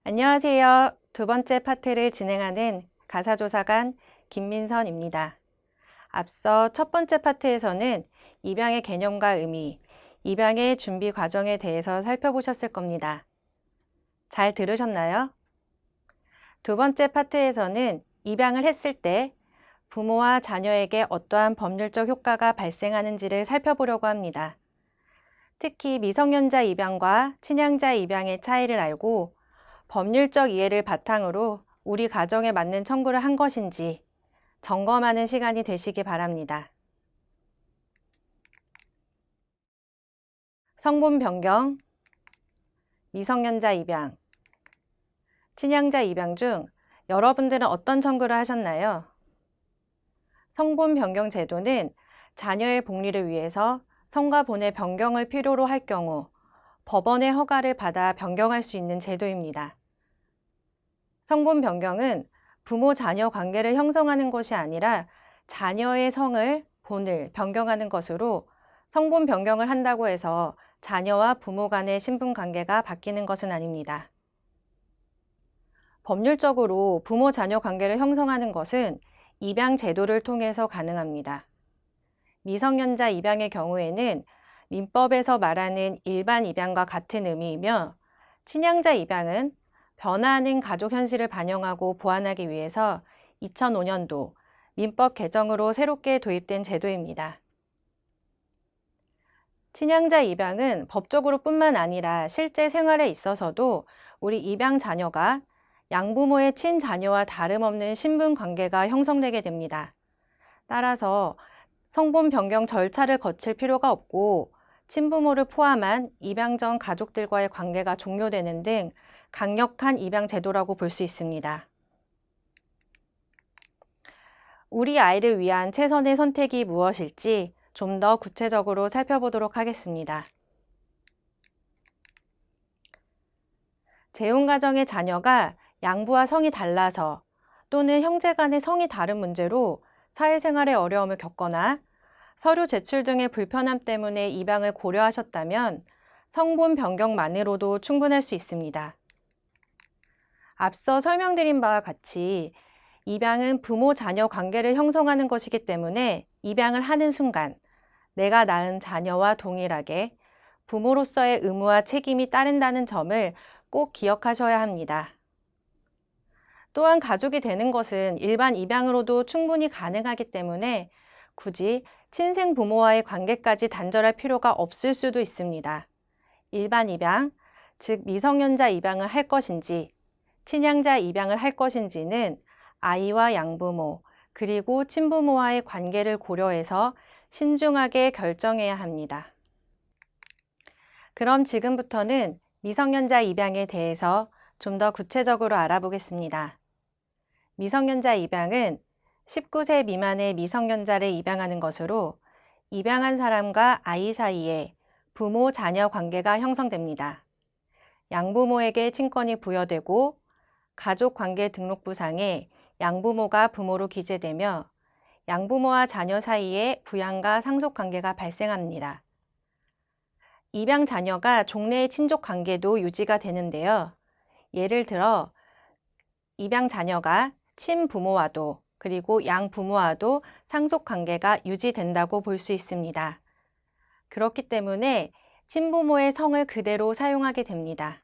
안녕하세요. 두 번째 파트를 진행하는 가사조사관 김민선입니다. 앞서 첫 번째 파트에서는 입양의 개념과 의미, 입양의 준비 과정에 대해서 살펴보셨을 겁니다. 잘 들으셨나요? 두 번째 파트에서는 입양을 했을 때 부모와 자녀에게 어떠한 법률적 효과가 발생하는지를 살펴보려고 합니다. 특히 미성년자 입양과 친양자 입양의 차이를 알고 법률적 이해를 바탕으로 우리 가정에 맞는 청구를 한 것인지 점검하는 시간이 되시기 바랍니다. 성분 변경, 미성년자 입양, 친양자 입양 중 여러분들은 어떤 청구를 하셨나요? 성분 변경 제도는 자녀의 복리를 위해서 성과 본의 변경을 필요로 할 경우 법원의 허가를 받아 변경할 수 있는 제도입니다. 성분 변경은 부모 자녀 관계를 형성하는 것이 아니라 자녀의 성을, 본을 변경하는 것으로 성분 변경을 한다고 해서 자녀와 부모 간의 신분 관계가 바뀌는 것은 아닙니다. 법률적으로 부모 자녀 관계를 형성하는 것은 입양 제도를 통해서 가능합니다. 미성년자 입양의 경우에는 민법에서 말하는 일반 입양과 같은 의미이며 친양자 입양은 변화하는 가족 현실을 반영하고 보완하기 위해서 2005년도 민법 개정으로 새롭게 도입된 제도입니다. 친양자 입양은 법적으로 뿐만 아니라 실제 생활에 있어서도 우리 입양 자녀가 양부모의 친자녀와 다름없는 신분 관계가 형성되게 됩니다. 따라서 성분 변경 절차를 거칠 필요가 없고 친부모를 포함한 입양 전 가족들과의 관계가 종료되는 등 강력한 입양 제도라고 볼 수 있습니다. 우리 아이를 위한 최선의 선택이 무엇일지 좀 더 구체적으로 살펴보도록 하겠습니다. 재혼가정의 자녀가 양부와 성이 달라서 또는 형제 간의 성이 다른 문제로 사회생활에 어려움을 겪거나 서류 제출 등의 불편함 때문에 입양을 고려하셨다면 성분 변경만으로도 충분할 수 있습니다. 앞서 설명드린 바와 같이 입양은 부모 자녀 관계를 형성하는 것이기 때문에 입양을 하는 순간 내가 낳은 자녀와 동일하게 부모로서의 의무와 책임이 따른다는 점을 꼭 기억하셔야 합니다. 또한 가족이 되는 것은 일반 입양으로도 충분히 가능하기 때문에 굳이 친생 부모와의 관계까지 단절할 필요가 없을 수도 있습니다. 일반 입양, 즉 미성년자 입양을 할 것인지 친양자 입양을 할 것인지는 아이와 양부모, 그리고 친부모와의 관계를 고려해서 신중하게 결정해야 합니다. 그럼 지금부터는 미성년자 입양에 대해서 좀 더 구체적으로 알아보겠습니다. 미성년자 입양은 19세 미만의 미성년자를 입양하는 것으로 입양한 사람과 아이 사이에 부모 자녀 관계가 형성됩니다. 양부모에게 친권이 부여되고 가족관계등록부상에 양부모가 부모로 기재되며 양부모와 자녀 사이에 부양과 상속관계가 발생합니다. 입양 자녀가 종래의 친족관계도 유지가 되는데요. 예를 들어 입양 자녀가 친부모와도 그리고 양부모와도 상속관계가 유지된다고 볼 수 있습니다. 그렇기 때문에 친부모의 성을 그대로 사용하게 됩니다.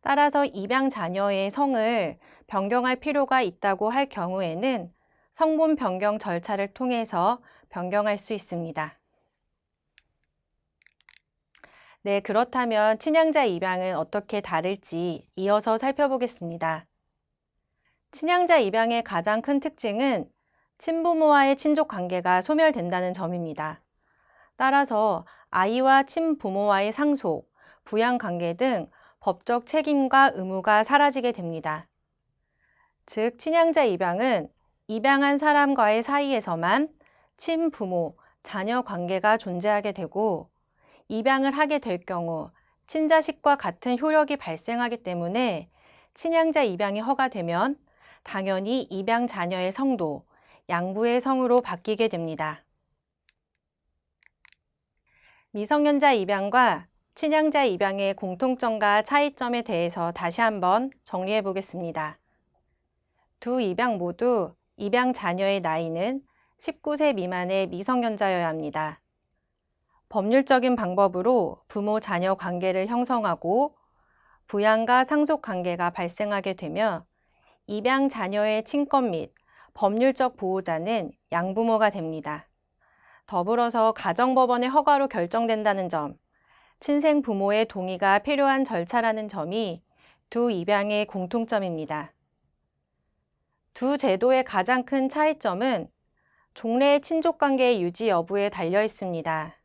따라서 입양 자녀의 성을 변경할 필요가 있다고 할 경우에는 성분 변경 절차를 통해서 변경할 수 있습니다. 네, 그렇다면 친양자 입양은 어떻게 다를지 이어서 살펴보겠습니다. 친양자 입양의 가장 큰 특징은 친부모와의 친족 관계가 소멸된다는 점입니다. 따라서 아이와 친부모와의 상속, 부양 관계 등 법적 책임과 의무가 사라지게 됩니다. 즉, 친양자 입양은 입양한 사람과의 사이에서만 친부모, 자녀 관계가 존재하게 되고 입양을 하게 될 경우 친자식과 같은 효력이 발생하기 때문에 친양자 입양이 허가되면 당연히 입양 자녀의 성도, 양부의 성으로 바뀌게 됩니다. 미성년자 입양과 친양자 입양의 공통점과 차이점에 대해서 다시 한번 정리해 보겠습니다. 두 입양 모두 입양 자녀의 나이는 19세 미만의 미성년자여야 합니다. 법률적인 방법으로 부모-자녀 관계를 형성하고 부양과 상속 관계가 발생하게 되며 입양 자녀의 친권 및 법률적 보호자는 양부모가 됩니다. 더불어서 가정법원의 허가로 결정된다는 점, 친생 부모의 동의가 필요한 절차라는 점이 두 입양의 공통점입니다. 두 제도의 가장 큰 차이점은 종래의 친족관계의 유지 여부에 달려 있습니다.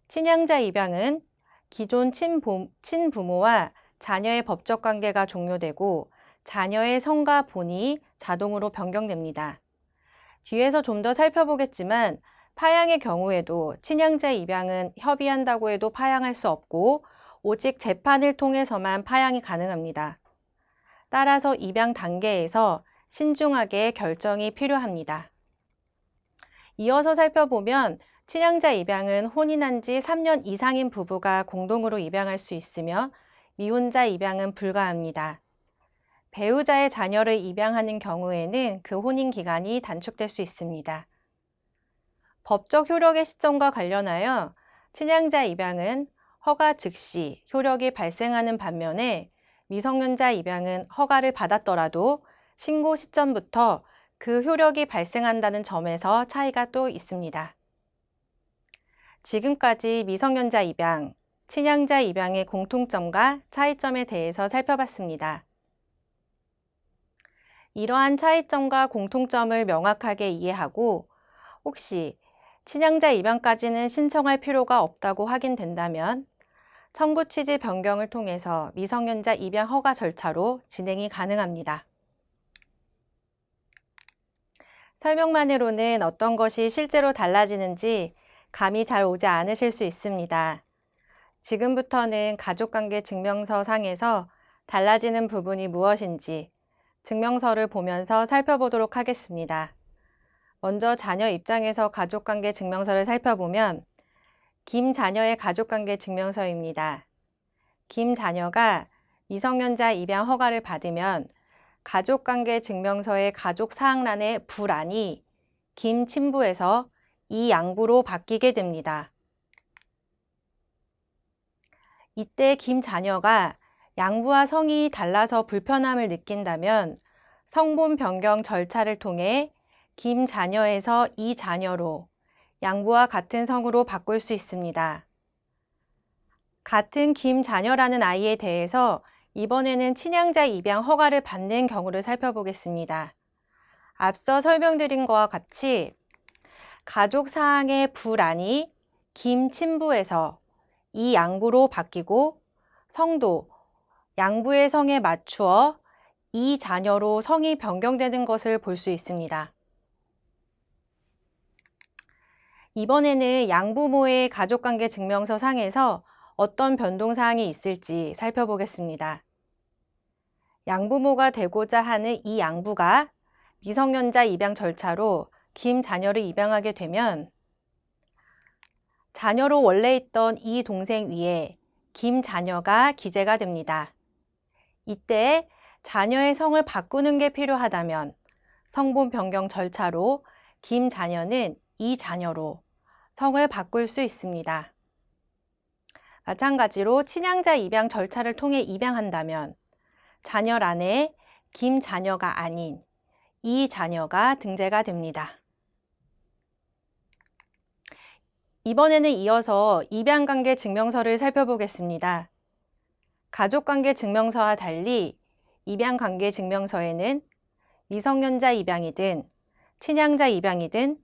친양자 입양은 기존 친부모와 자녀의 법적 관계가 종료되고 자녀의 성과 본이 자동으로 변경됩니다. 뒤에서 좀 더 살펴보겠지만 파양의 경우에도 친양자 입양은 협의한다고 해도 파양할 수 없고 오직 재판을 통해서만 파양이 가능합니다. 따라서 입양 단계에서 신중하게 결정이 필요합니다. 이어서 살펴보면 친양자 입양은 혼인한 지 3년 이상인 부부가 공동으로 입양할 수 있으며 미혼자 입양은 불가합니다. 배우자의 자녀를 입양하는 경우에는 그 혼인 기간이 단축될 수 있습니다. 법적 효력의 시점과 관련하여 친양자 입양은 허가 즉시 효력이 발생하는 반면에 미성년자 입양은 허가를 받았더라도 신고 시점부터 그 효력이 발생한다는 점에서 차이가 또 있습니다. 지금까지 미성년자 입양, 친양자 입양의 공통점과 차이점에 대해서 살펴봤습니다. 이러한 차이점과 공통점을 명확하게 이해하고 혹시 친양자 입양까지는 신청할 필요가 없다고 확인된다면 청구 취지 변경을 통해서 미성년자 입양 허가 절차로 진행이 가능합니다. 설명만으로는 어떤 것이 실제로 달라지는지 감이 잘 오지 않으실 수 있습니다. 지금부터는 가족관계 증명서 상에서 달라지는 부분이 무엇인지 증명서를 보면서 살펴보도록 하겠습니다. 먼저 자녀 입장에서 가족관계 증명서를 살펴보면 김 자녀의 가족관계 증명서입니다. 김 자녀가 미성년자 입양 허가를 받으면 가족관계 증명서의 가족사항란의 부란이 김 친부에서 이 양부로 바뀌게 됩니다. 이때 김 자녀가 양부와 성이 달라서 불편함을 느낀다면 성본 변경 절차를 통해 김 자녀에서 이 자녀로 양부와 같은 성으로 바꿀 수 있습니다. 같은 김 자녀라는 아이에 대해서 이번에는 친양자 입양 허가를 받는 경우를 살펴보겠습니다. 앞서 설명드린 것과 같이 가족 사항의 부란이 김 친부에서 이 양부로 바뀌고 성도 양부의 성에 맞추어 이 자녀로 성이 변경되는 것을 볼 수 있습니다. 이번에는 양부모의 가족관계 증명서 상에서 어떤 변동사항이 있을지 살펴보겠습니다. 양부모가 되고자 하는 이 양부가 미성년자 입양 절차로 김 자녀를 입양하게 되면 자녀로 원래 있던 이 동생 위에 김 자녀가 기재가 됩니다. 이때 자녀의 성을 바꾸는 게 필요하다면 성본 변경 절차로 김 자녀는 이 자녀로 성을 바꿀 수 있습니다. 마찬가지로 친양자 입양 절차를 통해 입양한다면 자녀란에 김 자녀가 아닌 이 자녀가 등재가 됩니다. 이번에는 이어서 입양관계 증명서를 살펴보겠습니다. 가족관계 증명서와 달리 입양관계 증명서에는 미성년자 입양이든 친양자 입양이든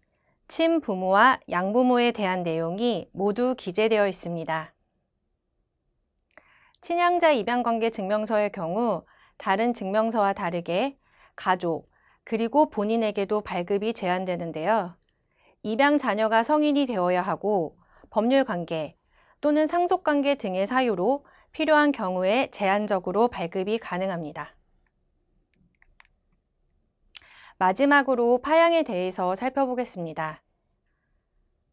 친부모와 양부모에 대한 내용이 모두 기재되어 있습니다. 친양자 입양관계 증명서의 경우 다른 증명서와 다르게 가족, 그리고 본인에게도 발급이 제한되는데요. 입양 자녀가 성인이 되어야 하고 법률관계 또는 상속관계 등의 사유로 필요한 경우에 제한적으로 발급이 가능합니다. 마지막으로 파양에 대해서 살펴보겠습니다.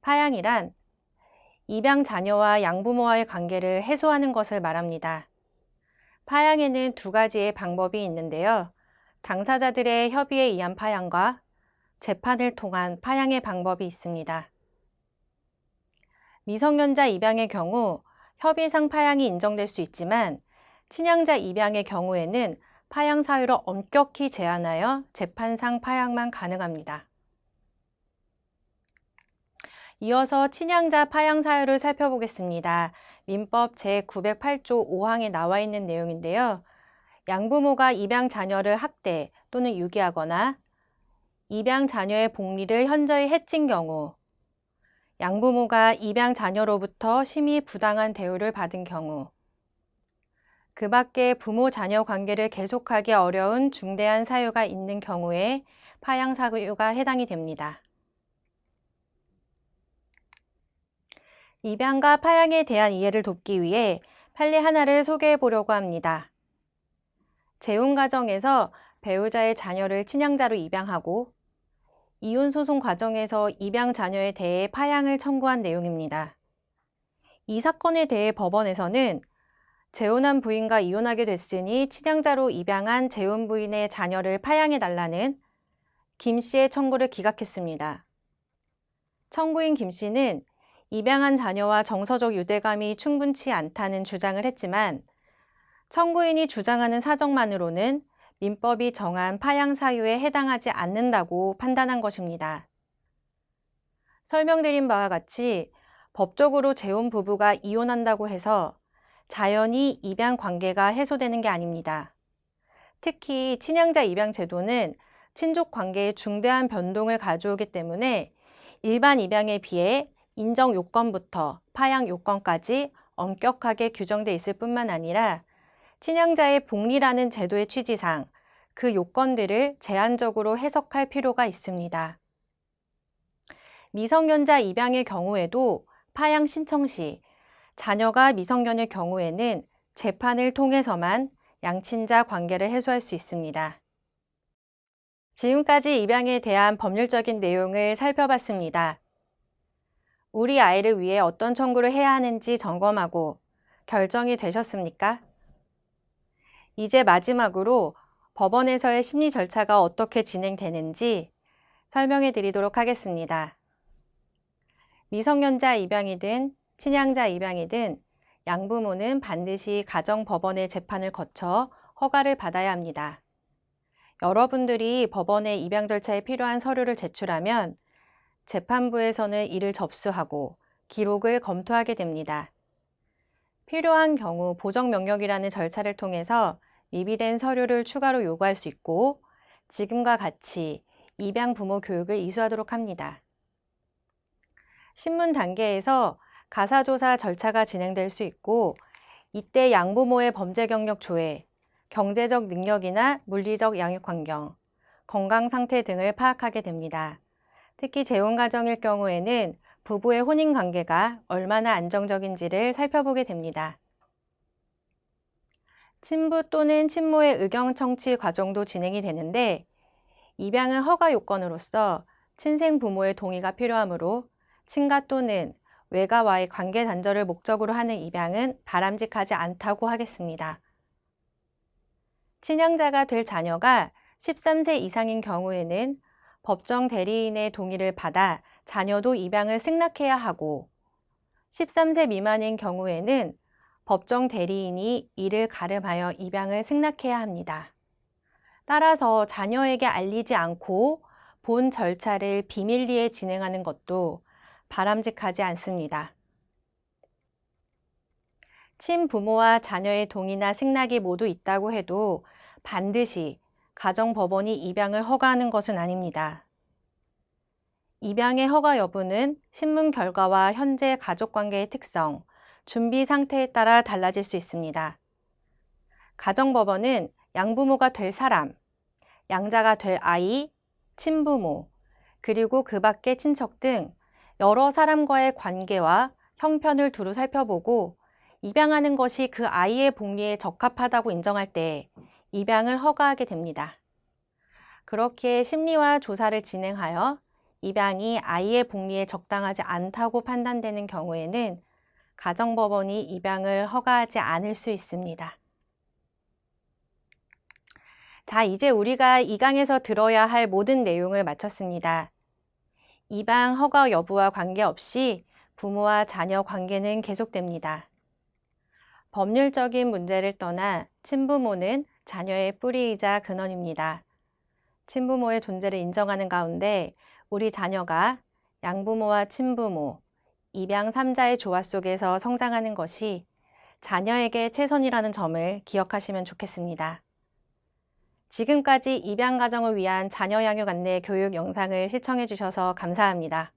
파양이란 입양 자녀와 양부모와의 관계를 해소하는 것을 말합니다. 파양에는 두 가지의 방법이 있는데요. 당사자들의 협의에 의한 파양과 재판을 통한 파양의 방법이 있습니다. 미성년자 입양의 경우 협의상 파양이 인정될 수 있지만 친양자 입양의 경우에는 파양 사유를 엄격히 제한하여 재판상 파양만 가능합니다. 이어서 친양자 파양 사유를 살펴보겠습니다. 민법 제908조 5항에 나와 있는 내용인데요. 양부모가 입양 자녀를 학대 또는 유기하거나 입양 자녀의 복리를 현저히 해친 경우, 양부모가 입양 자녀로부터 심히 부당한 대우를 받은 경우, 그 밖에 부모 자녀 관계를 계속하기 어려운 중대한 사유가 있는 경우에 파양 사유가 해당이 됩니다. 입양과 파양에 대한 이해를 돕기 위해 판례 하나를 소개해 보려고 합니다. 재혼 가정에서 배우자의 자녀를 친양자로 입양하고 이혼 소송 과정에서 입양 자녀에 대해 파양을 청구한 내용입니다. 이 사건에 대해 법원에서는 재혼한 부인과 이혼하게 됐으니 친양자로 입양한 재혼 부인의 자녀를 파양해달라는 김 씨의 청구를 기각했습니다. 청구인 김 씨는 입양한 자녀와 정서적 유대감이 충분치 않다는 주장을 했지만 청구인이 주장하는 사정만으로는 민법이 정한 파양 사유에 해당하지 않는다고 판단한 것입니다. 설명드린 바와 같이 법적으로 재혼 부부가 이혼한다고 해서 자연히 입양 관계가 해소되는 게 아닙니다. 특히 친양자 입양 제도는 친족 관계에 중대한 변동을 가져오기 때문에 일반 입양에 비해 인정 요건부터 파양 요건까지 엄격하게 규정돼 있을 뿐만 아니라 친양자의 복리라는 제도의 취지상 그 요건들을 제한적으로 해석할 필요가 있습니다. 미성년자 입양의 경우에도 파양 신청 시 자녀가 미성년일 경우에는 재판을 통해서만 양친자 관계를 해소할 수 있습니다. 지금까지 입양에 대한 법률적인 내용을 살펴봤습니다. 우리 아이를 위해 어떤 청구를 해야 하는지 점검하고 결정이 되셨습니까? 이제 마지막으로 법원에서의 심리 절차가 어떻게 진행되는지 설명해 드리도록 하겠습니다. 미성년자 입양이든 친양자 입양이든 양부모는 반드시 가정법원의 재판을 거쳐 허가를 받아야 합니다. 여러분들이 법원의 입양 절차에 필요한 서류를 제출하면 재판부에서는 이를 접수하고 기록을 검토하게 됩니다. 필요한 경우 보정명령이라는 절차를 통해서 미비된 서류를 추가로 요구할 수 있고 지금과 같이 입양 부모 교육을 이수하도록 합니다. 신문 단계에서 가사조사 절차가 진행될 수 있고 이때 양부모의 범죄 경력 조회, 경제적 능력이나 물리적 양육 환경, 건강 상태 등을 파악하게 됩니다. 특히 재혼 가정일 경우에는 부부의 혼인 관계가 얼마나 안정적인지를 살펴보게 됩니다. 친부 또는 친모의 의견 청취 과정도 진행이 되는데 입양은 허가 요건으로서 친생 부모의 동의가 필요하므로 친가 또는 외가와의 관계 단절을 목적으로 하는 입양은 바람직하지 않다고 하겠습니다. 친양자가 될 자녀가 13세 이상인 경우에는 법정 대리인의 동의를 받아 자녀도 입양을 승낙해야 하고 13세 미만인 경우에는 법정 대리인이 이를 가름하여 입양을 승낙해야 합니다. 따라서 자녀에게 알리지 않고 본 절차를 비밀리에 진행하는 것도 바람직하지 않습니다. 친부모와 자녀의 동의나 승낙이 모두 있다고 해도 반드시 가정법원이 입양을 허가하는 것은 아닙니다. 입양의 허가 여부는 신문 결과와 현재 가족관계의 특성, 준비 상태에 따라 달라질 수 있습니다. 가정법원은 양부모가 될 사람, 양자가 될 아이, 친부모, 그리고 그 밖의 친척 등 여러 사람과의 관계와 형편을 두루 살펴보고 입양하는 것이 그 아이의 복리에 적합하다고 인정할 때 입양을 허가하게 됩니다. 그렇게 심리와 조사를 진행하여 입양이 아이의 복리에 적당하지 않다고 판단되는 경우에는 가정법원이 입양을 허가하지 않을 수 있습니다. 자, 이제 우리가 이 강에서 들어야 할 모든 내용을 마쳤습니다. 입양 허가 여부와 관계없이 부모와 자녀 관계는 계속됩니다. 법률적인 문제를 떠나 친부모는 자녀의 뿌리이자 근원입니다. 친부모의 존재를 인정하는 가운데 우리 자녀가 양부모와 친부모, 입양 3자의 조화 속에서 성장하는 것이 자녀에게 최선이라는 점을 기억하시면 좋겠습니다. 지금까지 입양 가정을 위한 자녀 양육 안내 교육 영상을 시청해 주셔서 감사합니다.